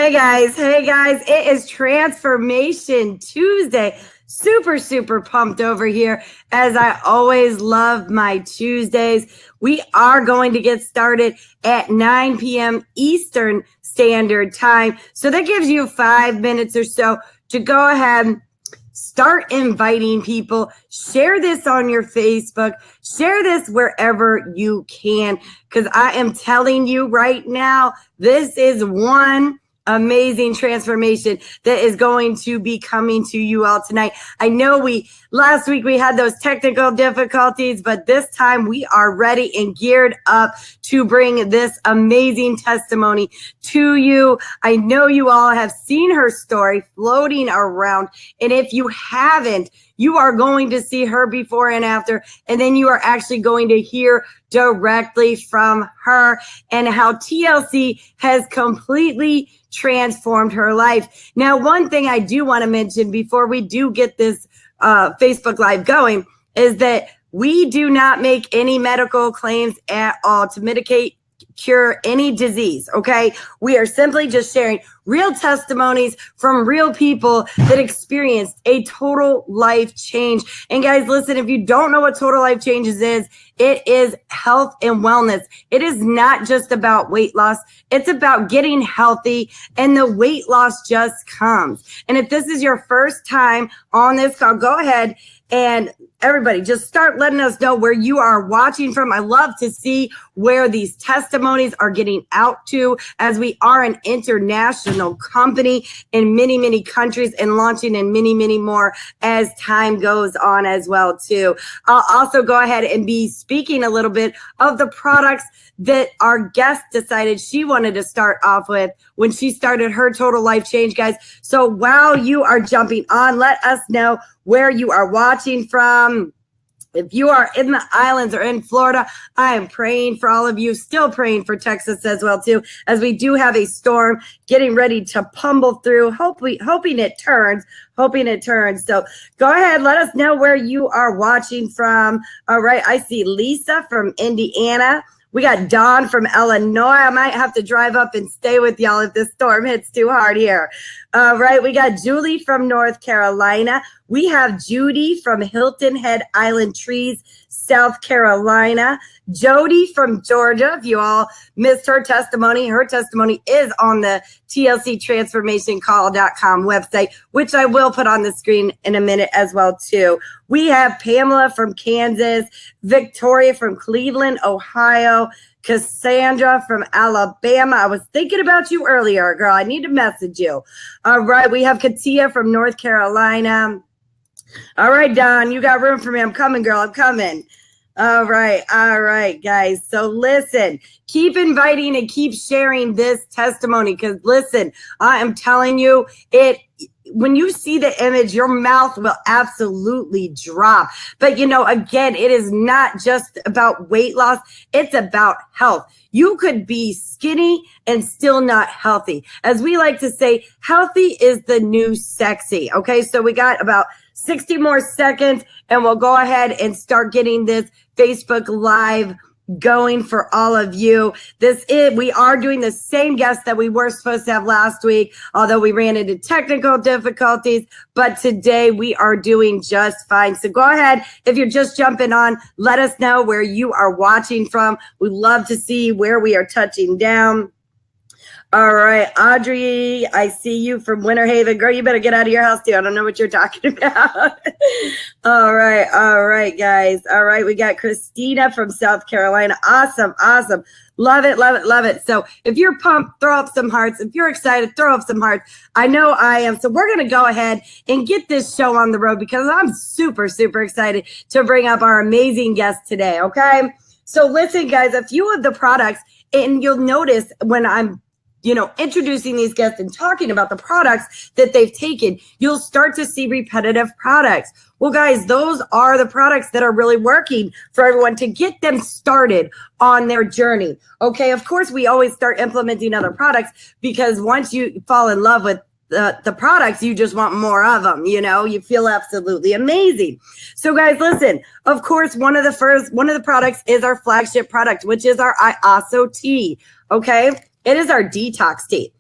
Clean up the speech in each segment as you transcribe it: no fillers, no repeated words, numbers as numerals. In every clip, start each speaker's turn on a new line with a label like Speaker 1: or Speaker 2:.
Speaker 1: Hey guys, it is Transformation Tuesday. Super pumped over here, as I always love my Tuesdays. We are going to get started at 9 p.m. Eastern Standard Time. So that gives you 5 minutes or so to go ahead, start inviting people, share this on your Facebook, share this wherever you can, because I am telling you right now, this is one amazing transformation that is going to be coming to you all tonight. I know last week we had those technical difficulties, but this time we are ready and geared up to bring this amazing testimony to you. I know you all have seen her story floating around, and if you haven't, you are going to see her before and after, and then you are actually going to hear directly from her and how TLC has completely transformed her life. Now, one thing I do want to mention before we do get this Facebook Live going is that we do not make any medical claims at all to mitigate, cure any disease, okay? We are simply just sharing real testimonies from real people that experienced a total life change. And guys, listen, if you don't know what total life changes is, it is health and wellness. It is not just about weight loss. It's about getting healthy, and the weight loss just comes. And if this is your first time on this call, go ahead and everybody just start letting us know where you are watching from. I love to see where these testimonies are getting out to, as we are an international company in many countries and launching in many more as time goes on as well too. I'll also go ahead and be speaking a little bit of the products that our guest decided she wanted to start off with when she started her total life change, guys. So while you are jumping on, let us know where you are watching from. If you are in the islands or in Florida, I am praying for all of you, still praying for Texas as well too, as we do have a storm getting ready to pummel through, hoping it turns. So go ahead, let us know where you are watching from. All right, I see Lisa from Indiana. We got Dawn from Illinois. I might have to drive up and stay with y'all if this storm hits too hard here. All right, we got Julie from North Carolina. We have Judy from Hilton Head Island Trees, South Carolina. Jody from Georgia. If you all missed her testimony is on the TLCTransformationCall.com website, which I will put on the screen in a minute as well too. We have Pamela from Kansas, Victoria from Cleveland, Ohio, Cassandra from Alabama. I was thinking about you earlier, girl. I need to message you. All right, we have Katia from North Carolina. All right, Don, you got room for me. I'm coming, girl. I'm coming. All right, guys. So listen, keep inviting and keep sharing this testimony, because listen, I am telling you, when you see the image, your mouth will absolutely drop. But again, it is not just about weight loss. It's about health. You could be skinny and still not healthy. As we like to say, healthy is the new sexy. Okay, so we got about 60 more seconds and we'll go ahead and start getting this Facebook Live going for all of you. We are doing the same guest that we were supposed to have last week, although we ran into technical difficulties, but today we are doing just fine. So go ahead, if you're just jumping on, let us know where you are watching from. We love to see where we are touching down. All right, Audrey, I see you from Winter Haven. Girl, you better get out of your house too. I don't know what you're talking about. All right, guys. All right, we got Christina from South Carolina. Awesome. Love it. So if you're pumped, throw up some hearts. If you're excited, throw up some hearts. I know I am. So we're going to go ahead and get this show on the road, because I'm super excited to bring up our amazing guest today, okay? So listen, guys, a few of the products, and you'll notice when I'm introducing these guests and talking about the products that they've taken, you'll start to see repetitive products. Well, guys, those are the products that are really working for everyone to get them started on their journey. Okay, of course, we always start implementing other products, because once you fall in love with the products, you just want more of them. You feel absolutely amazing. So guys, listen, of course, one of the products is our flagship product, which is our IASO tea. Okay. It is our detox tea.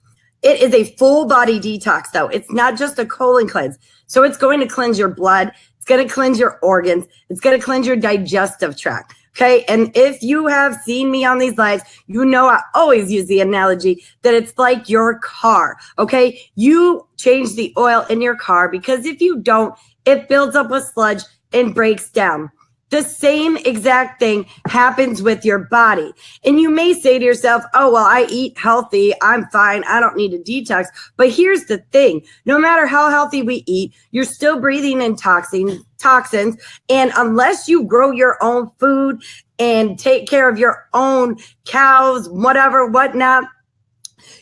Speaker 1: It is a full body detox though. It's not just a colon cleanse. So it's going to cleanse your blood. It's going to cleanse your organs. It's going to cleanse your digestive tract. Okay. And if you have seen me on these lives, you know I always use the analogy that it's like your car. Okay. You change the oil in your car because if you don't, it builds up with sludge and breaks down. The same exact thing happens with your body. And you may say to yourself, oh, well, I eat healthy. I'm fine. I don't need a detox. But here's the thing. No matter how healthy we eat, you're still breathing in toxins. And unless you grow your own food and take care of your own cows, whatever, whatnot,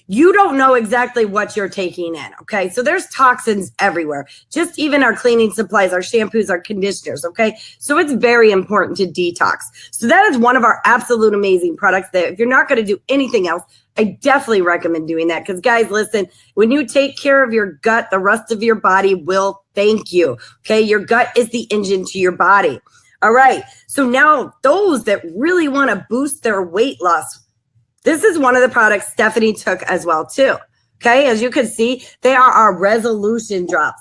Speaker 1: you don't know exactly what you're taking in, okay? So there's toxins everywhere, just even our cleaning supplies, our shampoos, our conditioners, okay? So it's very important to detox. So that is one of our absolute amazing products that if you're not going to do anything else, I definitely recommend doing that because, guys, listen, when you take care of your gut, the rest of your body will thank you, okay? Your gut is the engine to your body. All right, so now those that really want to boost their weight loss, this is one of the products Stephaine took as well, too. Okay, as you can see, they are our resolution drops.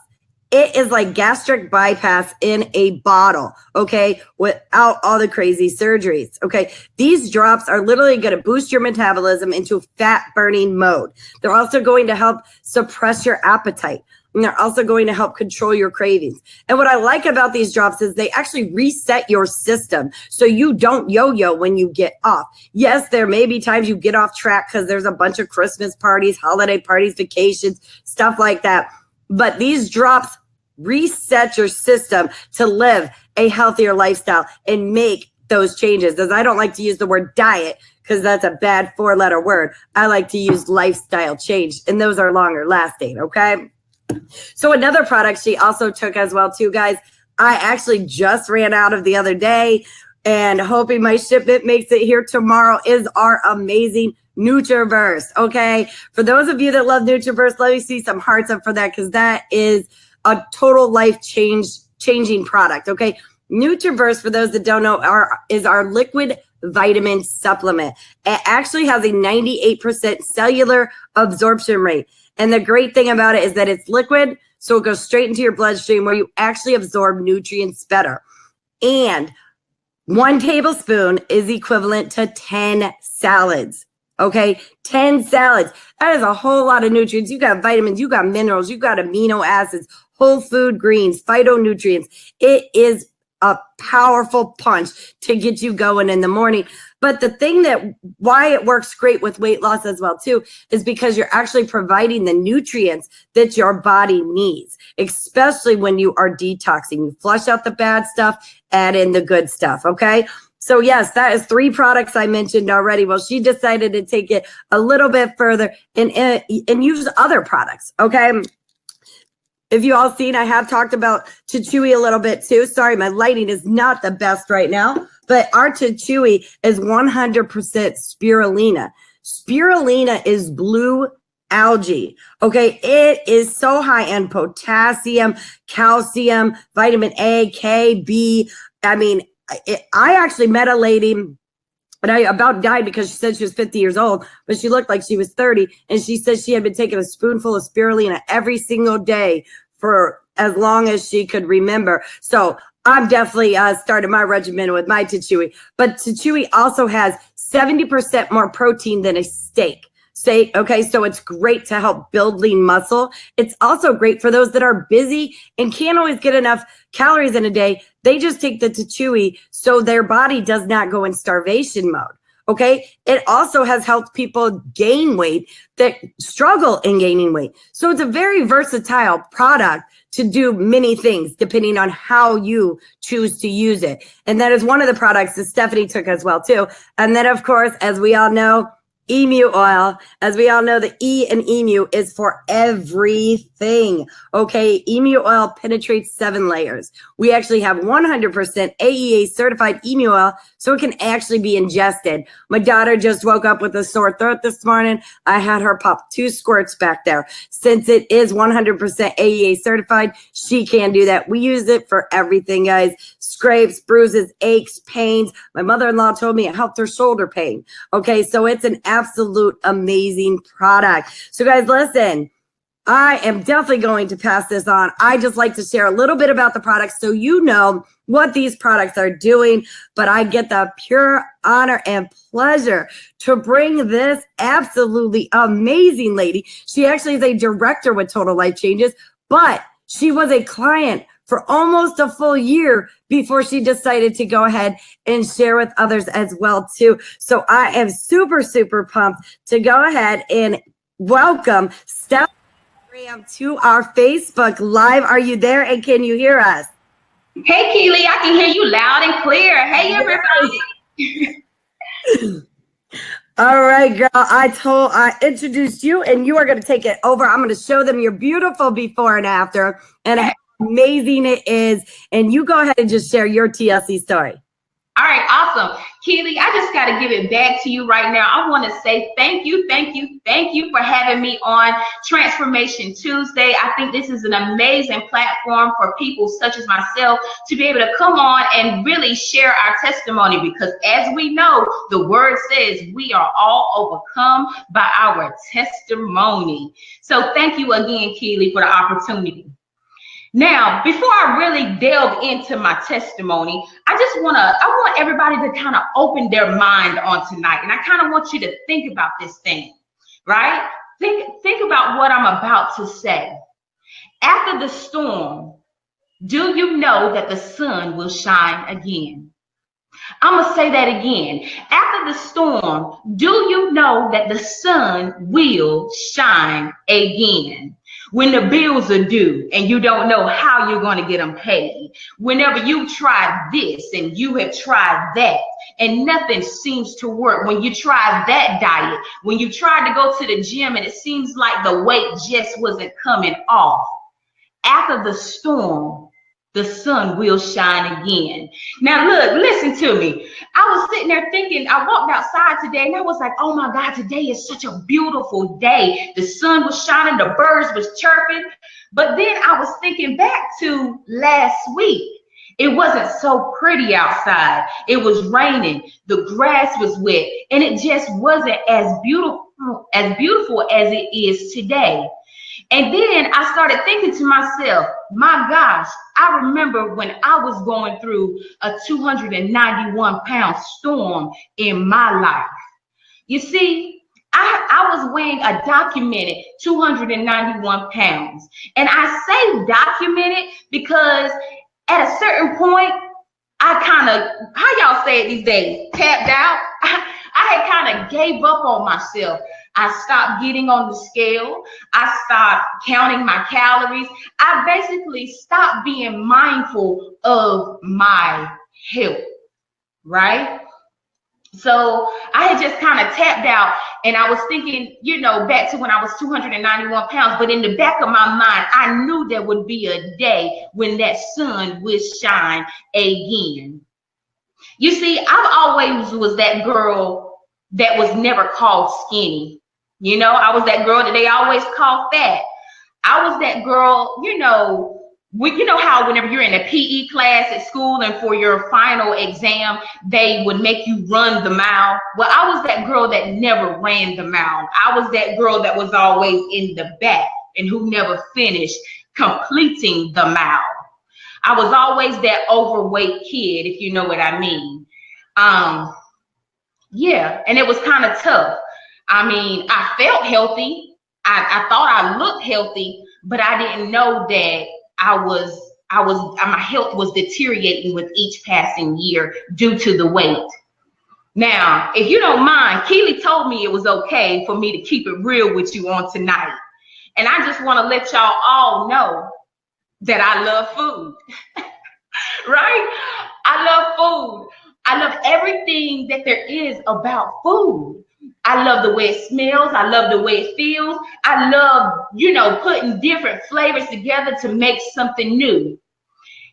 Speaker 1: It is like gastric bypass in a bottle, okay, without all the crazy surgeries, okay? These drops are literally going to boost your metabolism into fat burning mode. They're also going to help suppress your appetite. And they're also going to help control your cravings. And what I like about these drops is they actually reset your system so you don't yo-yo when you get off. Yes, there may be times you get off track because there's a bunch of Christmas parties, holiday parties, vacations, stuff like that. But these drops reset your system to live a healthier lifestyle and make those changes. As I don't like to use the word diet because that's a bad 4-letter word. I like to use lifestyle change, and those are longer lasting, okay? So another product she also took as well too, guys, I actually just ran out of the other day and hoping my shipment makes it here tomorrow, is our amazing Nutriverse. Okay. For those of you that love Nutriverse, let me see some hearts up for that because that is a total life changing product. Okay. Nutriverse, for those that don't know, is our liquid vitamin supplement. It actually has a 98% cellular absorption rate. And the great thing about it is that it's liquid, so it goes straight into your bloodstream where you actually absorb nutrients better. And 1 tablespoon is equivalent to 10 salads. Okay, 10 salads. That is a whole lot of nutrients. You got vitamins, you got minerals, you got amino acids, whole food greens, phytonutrients. It is a powerful punch to get you going in the morning. But the thing why it works great with weight loss as well too, is because you're actually providing the nutrients that your body needs, especially when you are detoxing. You flush out the bad stuff, add in the good stuff, okay? So yes, that is 3 products I mentioned already. Well, she decided to take it a little bit further and use other products, okay? If you all seen, I have talked about Chewy a little bit too. Sorry, my lighting is not the best right now, but our Chewy is 100% spirulina. Spirulina is blue algae. Okay, it is so high in potassium, calcium, vitamin A, K, B. I mean, I actually met a lady, and I about died because she said she was 50 years old, but she looked like she was 30. And she said she had been taking a spoonful of spirulina every single day for as long as she could remember. So I'm definitely started my regimen with my Chewy. But Chewy also has 70% more protein than a steak. Okay, so it's great to help build lean muscle. It's also great for those that are busy and can't always get enough calories in a day. They just take the Chewy so their body does not go in starvation mode. Okay, it also has helped people gain weight that struggle in gaining weight. So it's a very versatile product to do many things depending on how you choose to use it. And that is one of the products that Stephaine took as well too. And then of course, as we all know, emu oil. As we all know, the E in emu is for everything. Okay, emu oil penetrates 7 layers. We actually have 100% AEA certified emu oil, so it can actually be ingested. My daughter just woke up with a sore throat this morning. I had her pop 2 squirts back there. Since it is 100% AEA certified, she can do that. We use it for everything, guys. Scrapes, bruises, aches, pains. My mother-in-law told me it helped her shoulder pain. Okay, so it's an absolute amazing product. So guys, listen, I am definitely going to pass this on. I just like to share a little bit about the products so you know what these products are doing, but I get the pure honor and pleasure to bring this absolutely amazing lady. She actually is a director with Total Life Changes, but she was a client for almost a full year before she decided to go ahead and share with others as well too. So I am super, super pumped to go ahead and welcome Stephaine to our Facebook Live. Are you there and can you hear us?
Speaker 2: Hey, Keely, I can hear you loud and clear. Hey, everybody.
Speaker 1: All right, girl. I introduced you and you are going to take it over. I'm going to show them your beautiful before and after and how amazing it is. And you go ahead and just share your TLC story.
Speaker 2: All right, awesome. Keely, I just got to give it back to you right now. I want to say thank you for having me on Transformation Tuesday. I think this is an amazing platform for people such as myself to be able to come on and really share our testimony, because as we know, the word says we are all overcome by our testimony. So thank you again, Keely, for the opportunity. Now, before I really delve into my testimony, I want everybody to kind of open their mind on tonight. And I kind of want you to think about this thing, right? Think about what I'm about to say. After the storm, do you know that the sun will shine again? I'm going to say that again. After the storm, do you know that the sun will shine again? When the bills are due and you don't know how you're going to get them paid. Whenever you try this and you have tried that and nothing seems to work. When you try that diet, when you tried to go to the gym and it seems like the weight just wasn't coming off. After the storm, the sun will shine again. Now look, listen to me. I was sitting there thinking, I walked outside today and I was like, oh my God, today is such a beautiful day. The sun was shining, the birds was chirping. But then I was thinking back to last week. It wasn't so pretty outside. It was raining. The grass was wet and it just wasn't as beautiful as it is today. And then I started thinking to myself, my gosh, I remember when I was going through a 291-pound storm in my life. You see, I was weighing a documented 291 pounds. And I say documented because at a certain point, I kind of, how y'all say it these days, tapped out. I had kind of gave up on myself. I stopped getting on the scale. I stopped counting my calories. I basically stopped being mindful of my health, right? So I had just kind of tapped out and I was thinking, back to when I was 291 pounds. But in the back of my mind, I knew there would be a day when that sun would shine again. You see, I've always was that girl that was never called skinny. I was that girl that they always call fat. I was that girl, how whenever you're in a PE class at school and for your final exam, they would make you run the mile. Well, I was that girl that never ran the mile. I was that girl that was always in the back and who never finished completing the mile. I was always that overweight kid, if you know what I mean. Yeah, and it was kind of tough. I mean, I felt healthy. I thought I looked healthy, but I didn't know that my health was deteriorating with each passing year due to the weight. Now, if you don't mind, Keely told me it was okay for me to keep it real with you on tonight. And I just want to let y'all all know that I love food, right? I love food. I love everything that there is about food. I love the way it smells. I love the way it feels. I love, putting different flavors together to make something new.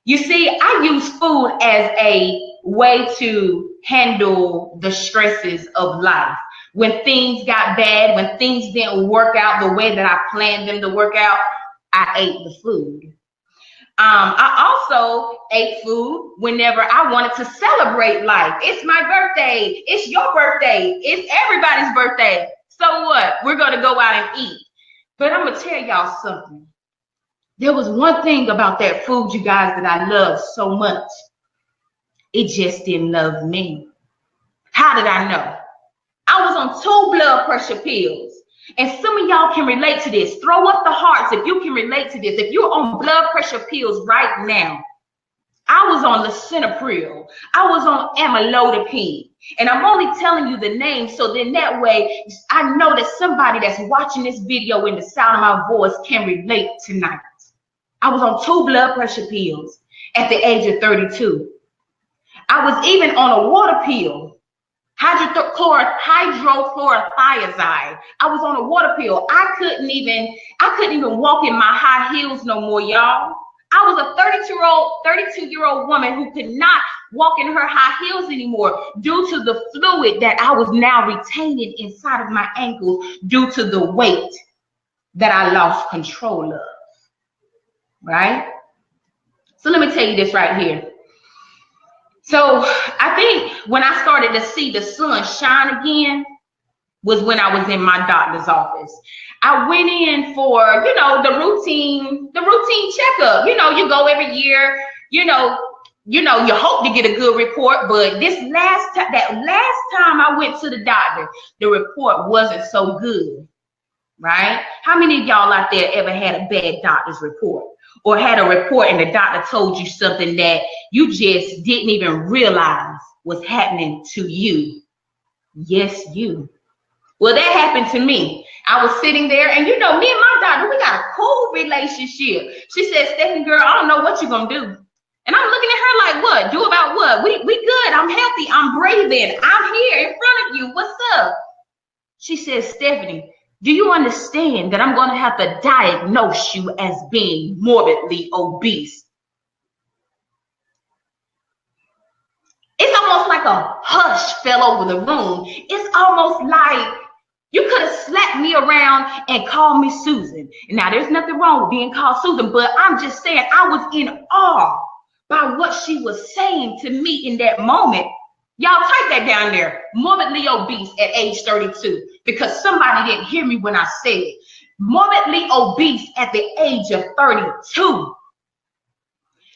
Speaker 2: You see, I use food as a way to handle the stresses of life. When things got bad, when things didn't work out the way that I planned them to work out, I ate the food. I also ate food whenever I wanted to celebrate life. It's my birthday. It's your birthday. It's everybody's birthday. So what? We're going to go out and eat. But I'm going to tell y'all something. There was one thing about that food, you guys, that I loved so much. It just didn't love me. How did I know? I was on 2 blood pressure pills. And some of y'all can relate to this. Throw up the hearts if you can relate to this. If you're on blood pressure pills right now, I was on lisinopril. I was on amlodipine. And I'm only telling you the name so then that way I know that somebody that's watching this video in the sound of my voice can relate tonight. I was on 2 blood pressure pills at the age of 32. I was even on a water pill. Hydrochlorothiazide. I was on a water pill. I couldn't even walk in my high heels no more, y'all. I was a 32-year-old woman who could not walk in her high heels anymore due to the fluid that I was now retaining inside of my ankles due to the weight that I lost control of. Right? So let me tell you this right here. So I think when I started to see the sun shine again was when I was in my doctor's office. I went in for, the routine checkup. You go every year, you hope to get a good report, but that last time I went to the doctor, the report wasn't so good, right? How many of y'all out there ever had a bad doctor's report? Or had a report and the doctor told you something that you just didn't even realize was happening to you? Yes, you. Well, that happened to me. I was sitting there and me and my doctor, we got a cool relationship. She said, Stephaine, girl, I don't know what you're going to do. And I'm looking at her like, what? Do about what? We good. I'm healthy. I'm breathing. I'm here in front of you. What's up? She said, Stephaine, do you understand that I'm going to have to diagnose you as being morbidly obese? It's almost like a hush fell over the room. It's almost like you could have slapped me around and called me Susan. Now, there's nothing wrong with being called Susan, but I'm just saying I was in awe by what she was saying to me in that moment. Y'all type that down there, morbidly obese at age 32, because somebody didn't hear me when I said it. Morbidly obese at the age of 32.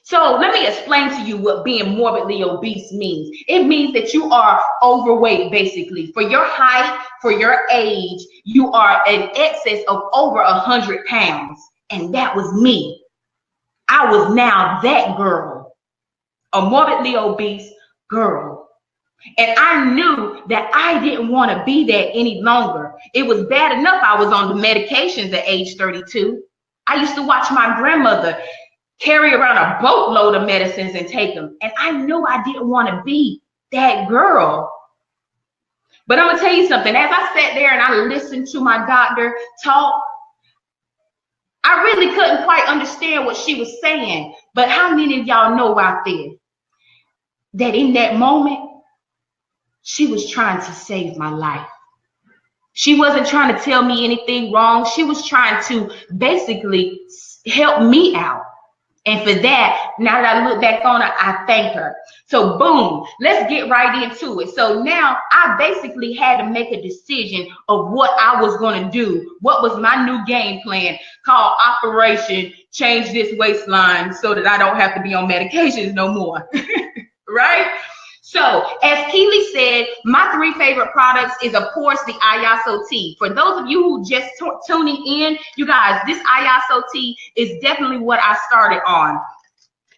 Speaker 2: So let me explain to you what being morbidly obese means. It means that you are overweight, basically. For your height, for your age, you are in excess of over 100 pounds. And that was me. I was now that girl, a morbidly obese girl. And I knew that I didn't want to be that any longer. It was bad enough I was on the medications at age 32. I used to watch my grandmother carry around a boatload of medicines and take them. And I knew I didn't want to be that girl. But I'm going to tell you something. As I sat there and I listened to my doctor talk, I really couldn't quite understand what she was saying. But how many of y'all know out there that in that moment, she was trying to save my life? She wasn't trying to tell me anything wrong. She was trying to basically help me out. And for that, now that I look back on it, I thank her. So boom, let's get right into it. So now I basically had to make a decision of what I was going to do. What was my new game plan called Operation Change This Waistline so that I don't have to be on medications no more. Right? So as Keely said, my 3 favorite products is, of course, the Ayaso tea. For those of you who just tuning in, you guys, this Ayaso tea is definitely what I started on.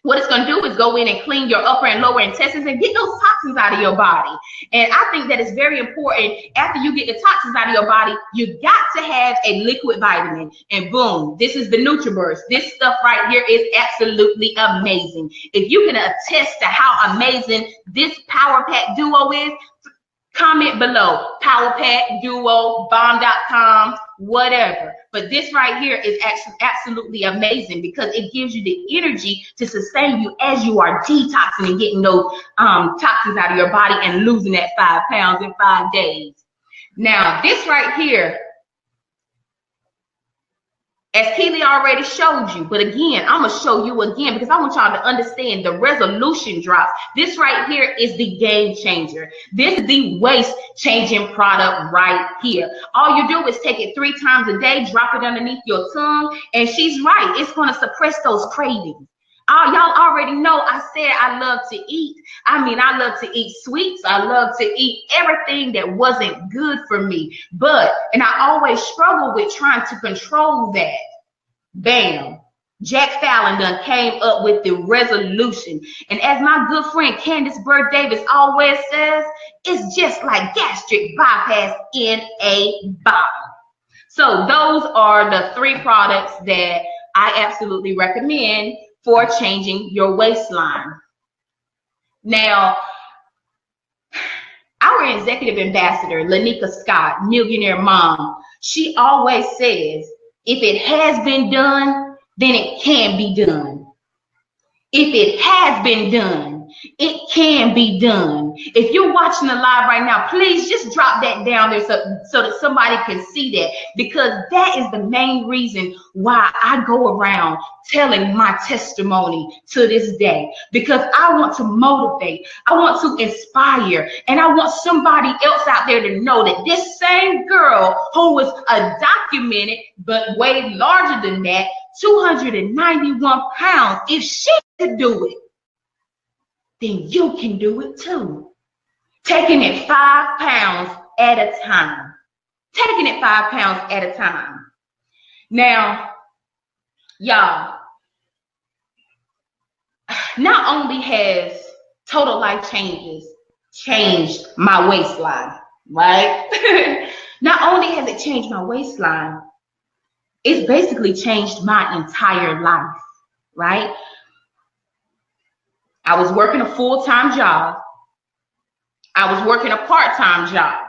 Speaker 2: What it's going to do is go in and clean your upper and lower intestines and get those toxins out of your body. And I think that it's very important, after you get the toxins out of your body, you got to have a liquid vitamin. And boom, this is the NutriBurst. This stuff right here is absolutely amazing. If you can attest to how amazing this Power Pack Duo is, comment below. Power Pack Duo, bomb.com, whatever. But this right here is absolutely amazing because it gives you the energy to sustain you as you are detoxing and getting those toxins out of your body and losing that 5 pounds in 5 days. Now, this right here As Keely already showed you, but again, I'm going to show you again because I want y'all to understand the resolution drops. This right here is the game changer. This is the waist changing product right here. All you do is take it 3 times a day, drop it underneath your tongue, and she's right. It's going to suppress those cravings. Y'all already know I said I love to eat. I mean, I love to eat sweets. I love to eat everything that wasn't good for me. And I always struggle with trying to control that. Bam. Jack Fallon done came up with the resolution. And as my good friend Candace Bird Davis always says, it's just like gastric bypass in a bottle. So those are the 3 products that I absolutely recommend for changing your waistline. Now, our executive ambassador, Lanika Scott, millionaire mom, she always says, if it has been done, then it can be done. If it has been done, it can be done. If you're watching the live right now, please just drop that down there so that somebody can see that, because that is the main reason why I go around telling my testimony to this day, because I want to motivate, I want to inspire, and I want somebody else out there to know that this same girl who was undocumented but weighed larger than that, 291 pounds, if she could do it, then you can do it too. Taking it 5 pounds at a time. Taking it 5 pounds at a time. Now, y'all, not only has Total Life Changes changed my waistline, right? Not only has it changed my waistline, it's basically changed my entire life, right? I was working a full-time job. I was working a part-time job.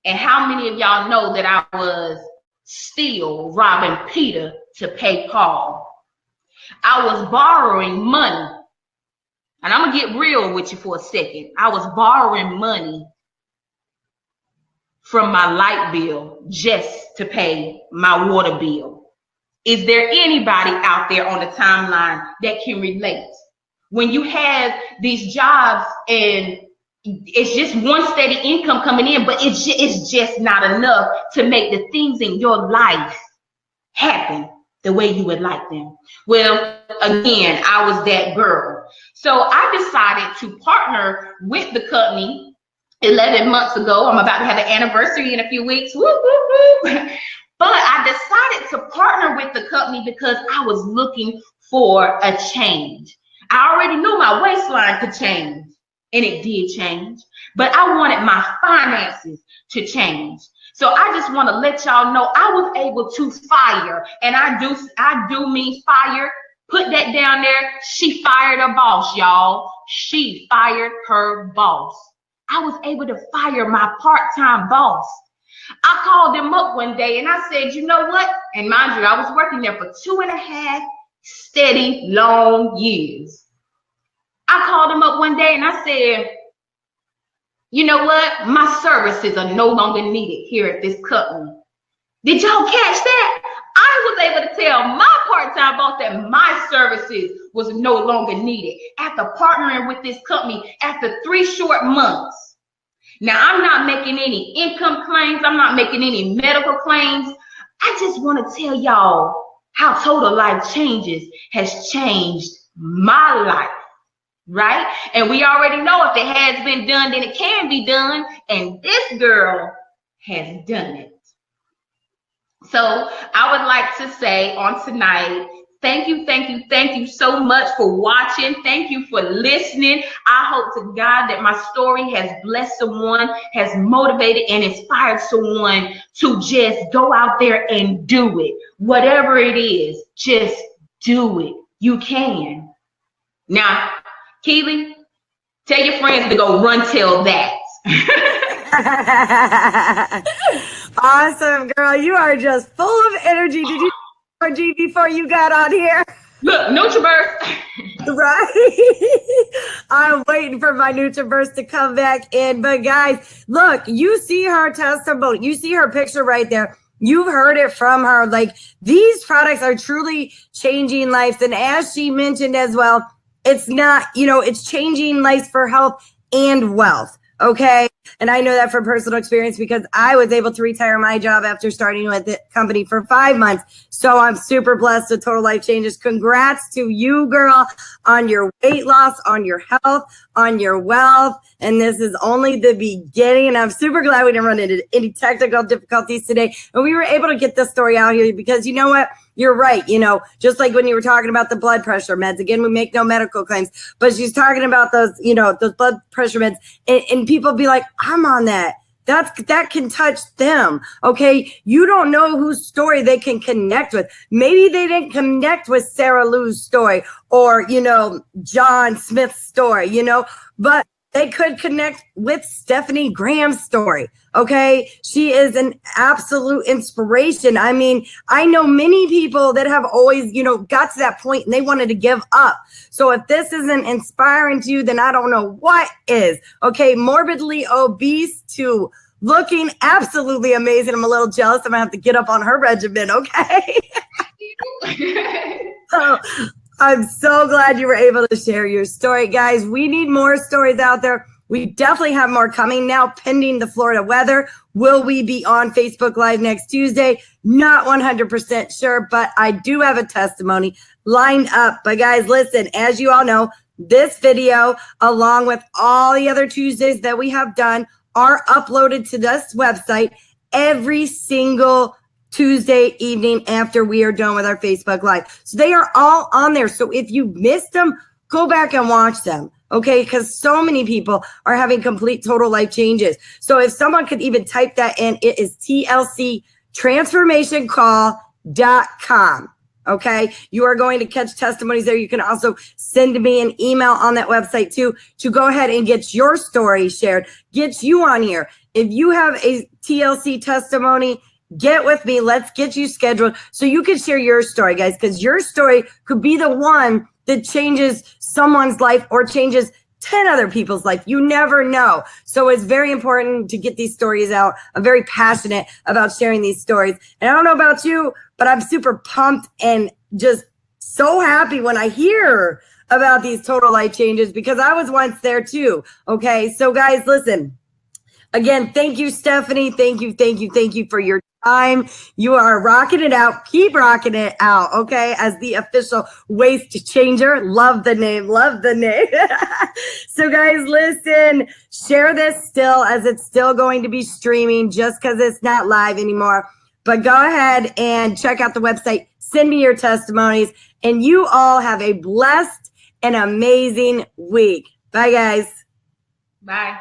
Speaker 2: And how many of y'all know that I was still robbing Peter to pay Paul? I was borrowing money. And I'm going to get real with you for a second. I was borrowing money from my light bill just to pay my water bill. Is there anybody out there on the timeline that can relate? When you have these jobs and it's just one steady income coming in, but it's just not enough to make the things in your life happen the way you would like them. Well, again, I was that girl. So I decided to partner with the company 11 months ago. I'm about to have an anniversary in a few weeks. Woo, woo, woo. But I decided to partner with the company because I was looking for a change. I already knew my waistline could change, and it did change, but I wanted my finances to change. So I just want to let y'all know I was able to fire, and I do mean fire. Put that down there. She fired her boss, y'all. She fired her boss. I was able to fire my part-time boss. I called him up one day and I said, you know what? And mind you, I was working there for 2.5 steady, long years. I called him up one day and I said, you know what? My services are no longer needed here at this company. Did y'all catch that? I was able to tell my part-time boss that my services was no longer needed after partnering with this company after 3 short months. Now, I'm not making any income claims. I'm not making any medical claims. I just want to tell y'all how Total Life Changes has changed my life, right? And we already know if it has been done, then it can be done. And this girl has done it. So I would like to say on tonight, thank you so much for watching. Thank you for listening. I hope to God that my story has blessed someone, has motivated and inspired someone to just go out there and do it. Whatever it is, just do it. You can. Now, Keely, tell your friends to go run till that.
Speaker 1: Awesome, girl. You are just full of energy. Did you energy before you got on here?
Speaker 2: Look, Nutriburst.
Speaker 1: Right. I'm waiting for my Nutriburst to come back in. But guys, look, you see her testimony. You see her picture right there. You've heard it from her. Like, these products are truly changing lives. And as she mentioned as well, it's not, it's changing lives for health and wealth. Okay. And I know that from personal experience because I was able to retire my job after starting with the company for 5 months. So I'm super blessed with Total Life Changes. Congrats to you, girl, on your weight loss, on your health, on your wealth. And this is only the beginning. And I'm super glad we didn't run into any technical difficulties today. And we were able to get this story out here because you know what? You're right. Just like when you were talking about the blood pressure meds, again, we make no medical claims, but she's talking about those, those blood pressure meds, and people be like, I'm on that. That can touch them. Okay. You don't know whose story they can connect with. Maybe they didn't connect with Sarah Lou's story or, John Smith's story, but they could connect with Stephanie Graham's story. Okay. She is an absolute inspiration. I mean, I know many people that have always, got to that point and they wanted to give up. So if this isn't inspiring to you, then I don't know what is. Okay. Morbidly obese to looking absolutely amazing. I'm a little jealous. I'm gonna have to get up on her regimen. Okay. So I'm so glad you were able to share your story. Guys, we need more stories out there. We definitely have more coming now, pending the Florida weather. Will we be on Facebook Live next Tuesday? Not 100% sure, but I do have a testimony lined up. But guys, listen, as you all know, this video, along with all the other Tuesdays that we have done, are uploaded to this website every single Tuesday evening after we are done with our Facebook Live. So they are all on there. So if you missed them, go back and watch them. Okay, because so many people are having complete total life changes. So if someone could even type that in, it is tlctransformationcall.com. Okay, you are going to catch testimonies there. You can also send me an email on that website too to go ahead and get your story shared, get you on here. If you have a TLC testimony, get with me. Let's get you scheduled so you can share your story, guys, because your story could be the one that changes someone's life or changes 10 other people's life. You never know. So it's very important to get these stories out. I'm very passionate about sharing these stories. And I don't know about you, but I'm super pumped and just so happy when I hear about these total life changes because I was once there too. Okay. So guys, listen, again, thank you, Stephanie. Thank you for your time. You are rocking it out. Keep rocking it out. Okay. As the official waist changer. Love the name. So guys, listen, share this still as it's still going to be streaming just because it's not live anymore. But go ahead and check out the website. Send me your testimonies and you all have a blessed and amazing week. Bye guys.
Speaker 2: Bye.